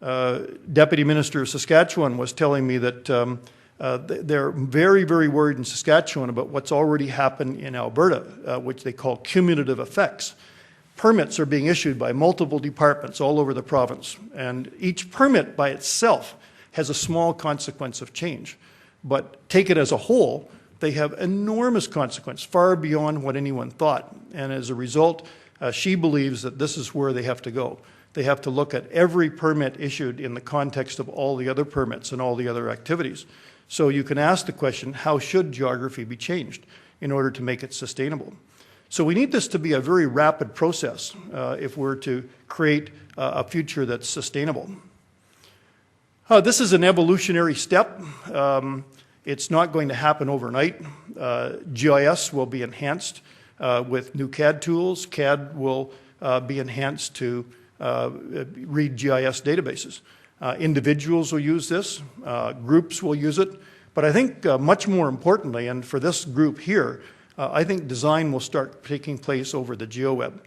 Deputy Minister of Saskatchewan was telling me that they're very, very worried in Saskatchewan about what's already happened in Alberta, which they call cumulative effects. Permits are being issued by multiple departments all over the province, and each permit by itself has a small consequence of change. But take it as a whole, they have enormous consequence, far beyond what anyone thought. And as a result, she believes that this is where they have to go. They have to look at every permit issued in the context of all the other permits and all the other activities. So you can ask the question, how should geography be changed in order to make it sustainable? So we need this to be a very rapid process if we're to create a future that's sustainable. This is an evolutionary step. It's not going to happen overnight. GIS will be enhanced with new CAD tools. CAD will be enhanced to read GIS databases. Individuals will use this. Groups will use it. But I think much more importantly, and for this group here, I think design will start taking place over the Geoweb,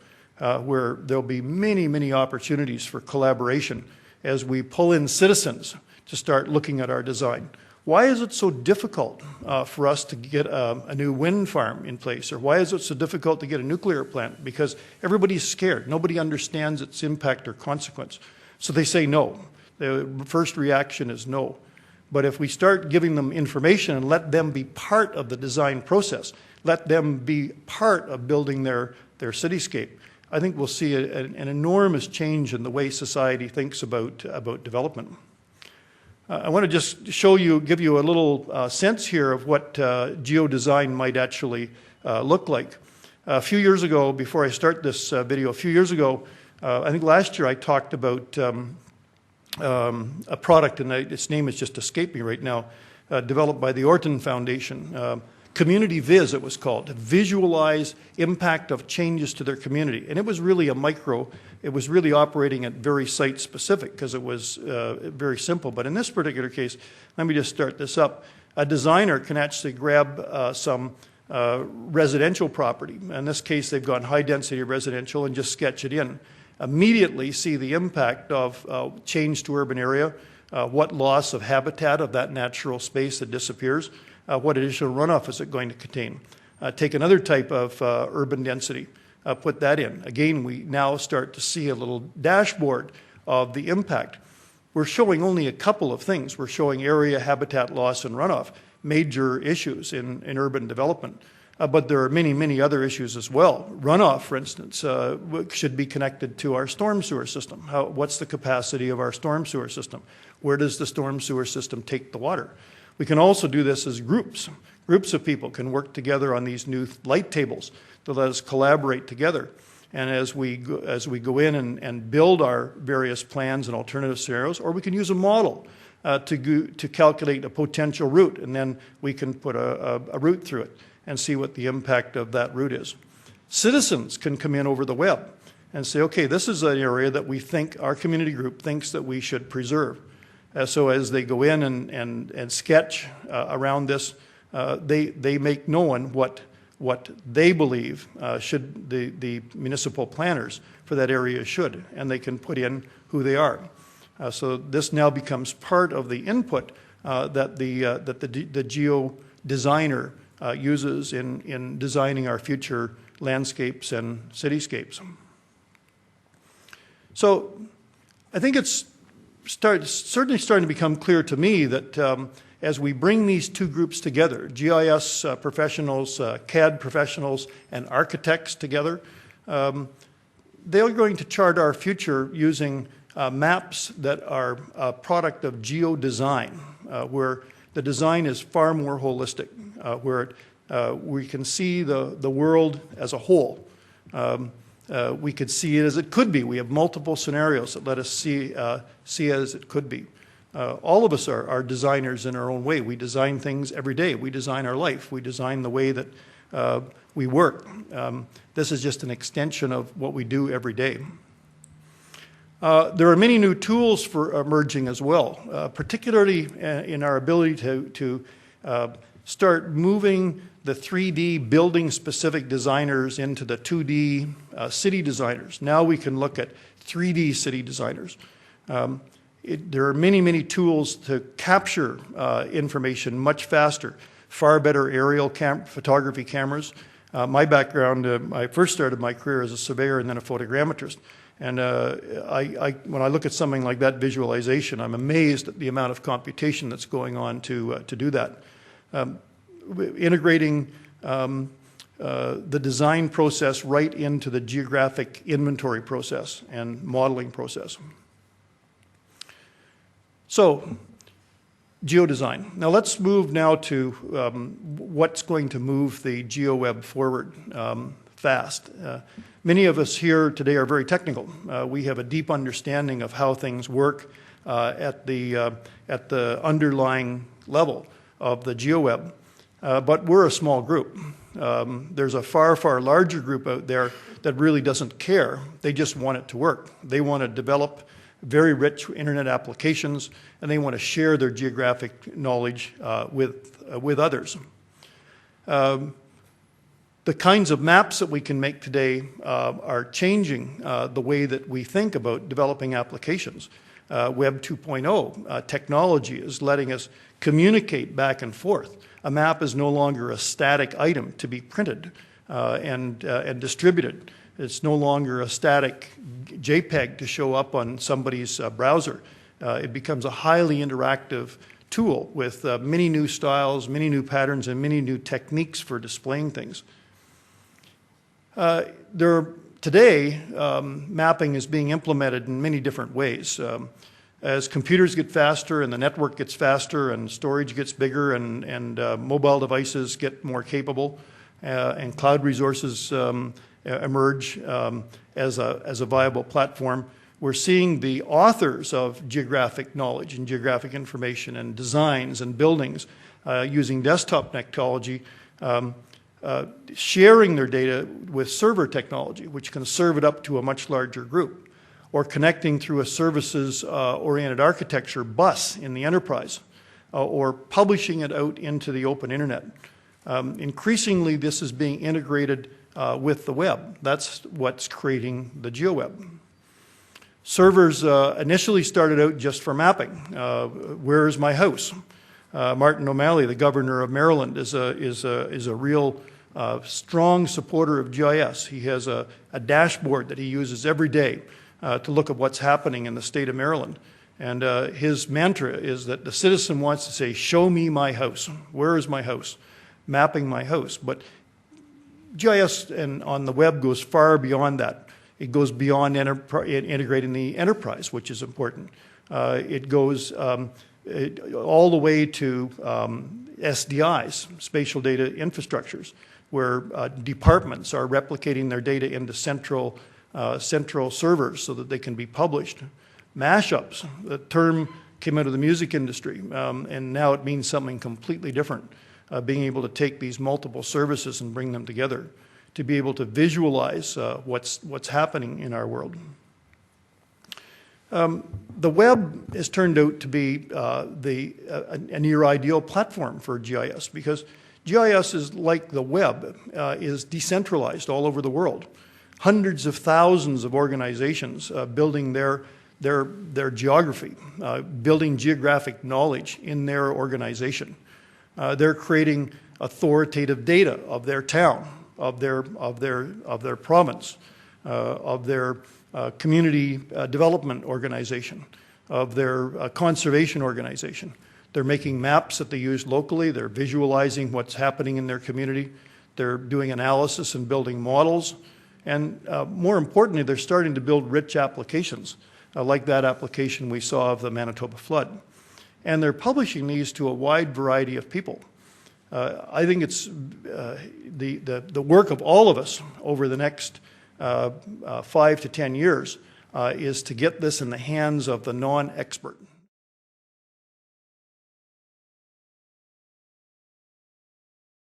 where there'll be many, many opportunities for collaboration as we pull in citizens to start looking at our design. Why is it so difficult for us to get a new wind farm in place? Or why is it so difficult to get a nuclear plant? Because everybody's scared. Nobody understands its impact or consequence. So they say no. The first reaction is no. But if we start giving them information and let them be part of the design process, let them be part of building their cityscape, I think we'll see an enormous change in the way society thinks about development. I want to just give you a little sense here of what geodesign might actually look like. A few years ago, before I start this video, I think last year I talked about a product, and its name has just escaped me right now, developed by the Orton Foundation. Community Viz, it was called, to visualize impact of changes to their community. And it was really it was really operating at very site specific because it was very simple. But in this particular case, let me just start this up. A designer can actually grab some residential property. In this case, they've gone high density residential and just sketch it in. Immediately see the impact of change to urban area, what loss of habitat of that natural space that disappears, what additional runoff is it going to contain. Take another type of urban density, put that in. Again, we now start to see a little dashboard of the impact. We're showing only a couple of things. We're showing area, habitat loss, and runoff, major issues in urban development. But there are many, many other issues as well. Runoff, for instance, should be connected to our storm sewer system. What's the capacity of our storm sewer system? Where does the storm sewer system take the water? We can also do this as groups. Groups of people can work together on these new light tables to let us collaborate together. And as we go in and build our various plans and alternative scenarios, or we can use a model to calculate a potential route, and then we can put a route through it and see what the impact of that route is. Citizens can come in over the web and say, okay, this is an area that we think, our community group thinks that we should preserve. So as they go in and sketch around this, they make known what they believe should the municipal planners for that area should, and they can put in who they are. So this now becomes part of the input that the geo designer uses in designing our future landscapes and cityscapes. So I think it's certainly starting to become clear to me that as we bring these two groups together, GIS professionals, CAD professionals, and architects together, they're going to chart our future using maps that are a product of geodesign, where the design is far more holistic, where we can see the world as a whole. We could see it as it could be. We have multiple scenarios that let us see as it could be. All of us are designers in our own way. We design things every day. We design our life. We design the way that we work. This is just an extension of what we do every day. There are many new tools for emerging as well, particularly in our ability to start moving the 3D building-specific designers into the 2D city designers. Now we can look at 3D city designers. there are many, many tools to capture information much faster, far better aerial photography cameras. My background, I first started my career as a surveyor and then a photogrammetrist. And when I look at something like that visualization, I'm amazed at the amount of computation that's going on to do that. Integrating the design process right into the geographic inventory process and modeling process. So, geodesign. Now let's move now to what's going to move the Geoweb forward fast. Many of us here today are very technical. We have a deep understanding of how things work at the underlying level of the Geoweb, but we're a small group. There's a far, far larger group out there that really doesn't care. They just want it to work. They want to develop very rich internet applications, and they want to share their geographic knowledge with others. The kinds of maps that we can make today are changing the way that we think about developing applications. Web 2.0 technology is letting us communicate back and forth. A map is no longer a static item to be printed and distributed. It's no longer a static JPEG to show up on somebody's browser. It becomes a highly interactive tool with many new styles, many new patterns, and many new techniques for displaying things. Today, mapping is being implemented in many different ways. As computers get faster and the network gets faster and storage gets bigger and mobile devices get more capable and cloud resources emerge as a viable platform, we're seeing the authors of geographic knowledge and geographic information and designs and buildings using desktop technology sharing their data with server technology, which can serve it up to a much larger group, or connecting through a services-oriented architecture bus in the enterprise, or publishing it out into the open internet. Increasingly, this is being integrated with the web. That's what's creating the Geoweb. Servers initially started out just for mapping. Where is my house? Martin O'Malley, the governor of Maryland, is a real strong supporter of GIS. He has a dashboard that he uses every day to look at what's happening in the state of Maryland. And his mantra is that the citizen wants to say, show me my house. Where is my house? Mapping my house. But GIS on the web goes far beyond that. It goes beyond integrating the enterprise, which is important. It goes all the way to SDIs, spatial data infrastructures, where departments are replicating their data into central servers so that they can be published. Mashups, the term came out of the music industry, and now it means something completely different, being able to take these multiple services and bring them together, to be able to visualize what's happening in our world. The web has turned out to be a near ideal platform for GIS, because GIS is like the web, is decentralized all over the world. Hundreds of thousands of organizations building their geography, building geographic knowledge in their organization. They're creating authoritative data of their town, of their province, of their community development organization, of their conservation organization. They're making maps that they use locally. They're visualizing what's happening in their community. They're doing analysis and building models. And more importantly, they're starting to build rich applications, like that application we saw of the Manitoba flood. And they're publishing these to a wide variety of people. I think it's the work of all of us over the next 5 to 10 years is to get this in the hands of the non-expert.